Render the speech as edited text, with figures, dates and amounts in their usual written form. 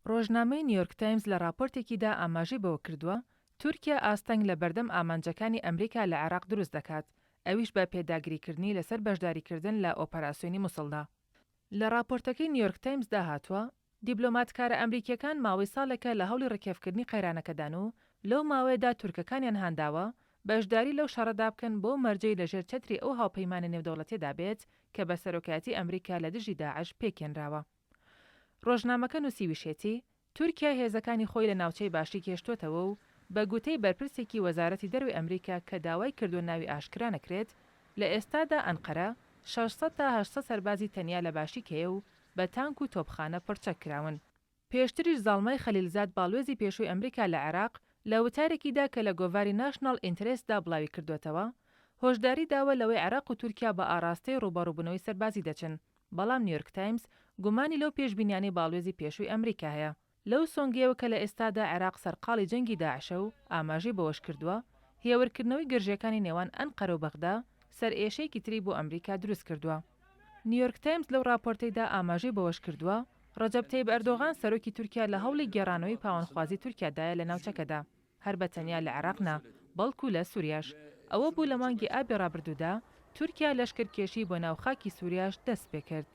ڕۆژنامەی نیویۆرک تایمز لە راپۆرتێکیدا ئاماژەی بەوە کردووە تورکیا ئاستەنگ لە بەردەم ئامانجەکانی ئەمریکا لە عێراق دروست دەکات، ئەویش بە پێداگریکردنی لەسەر بەشداریکردن لە ئۆپەراسیۆنی موسڵدا. لە راپۆرتەکەی نیویۆرک تایمزدا هاتووە دیبلۆماتکارە ئەمریکیەکان ماوەی ساڵێکە لە هەوڵی ڕکێفکردنی قەیرانەکەدان و لەو ماوەیەدا تورکەکانیان هانداوە بەشداری لەو شەڕەدا بکەن بۆ مەرجەی لەژێر چەتری ئەو هاوپەیمانە نێودەوڵەتیەدا بێت کە بە سەرۆکایەتی ئەمریکا لە دژی داعش پێکێنراوە. ڕۆژنامەکە نووسیویشێتی تورکیا هێزەکانی خۆی لە ناوچەی باشی کێشتوتەوە و بە گوتەی بەرپرسێکی وەزارەتی دەروی ئەمریکا کە داوای کردو ناوی ئاشکرا نەکرێت لە ئێستادا ئەنقەرە 600 تا 800 سەربازی تەنیا لە باشی کێیە و بە تانک و تۆپخانە پڕچەک کراون. پێشتریش زاڵمای خەلیلزاد باڵوێزی پێشووی ئەمریکا لە عێراق لە وتارێکیدا کە لە گۆڤاری ناشناڵ ئینترێستدا بڵاوی کردوێتەوە هۆشداری داوە لەوەی عێراق و تورکیا بە ئاراستەی ڕوبەڕووبوونەوەی سەربازی دەچن، بەڵام نیویۆرک تایمز گومانی لەو پێشبینیانەی باڵوێزی پێشووی ئەمریکا هەیە. لەو سۆنگەیەوە کە لە ئێستادا عێراق سەرقاڵی جەنگی داعشە و ئاماژەی بەوەش کردووە هێورکردنەوەی گرژیەکانی نێوان ئەنقەرە و بەغدا سەر ئێشەیەکی تری بۆ ئەمریکا دروست کردووە. نیویۆرک تایمز لەو راپۆرتەیدا ئاماژەی بەوەش کردووە ڕەجەب تەیب ئەردۆغان سەرۆکی تورکیا لە هەوڵی گێڕانەوەی پاوەندخوازی تورکیادایە لە ناوچەکەدا، هەر بە تەنیا لە عێراقنا بەڵکو لە سووریاش. ئەوە بوو لە مانگی ئابی ڕابردوودا تورکیا لەشکرکێشی بۆ ناو خاکی سووریاش دەست پێ کرد.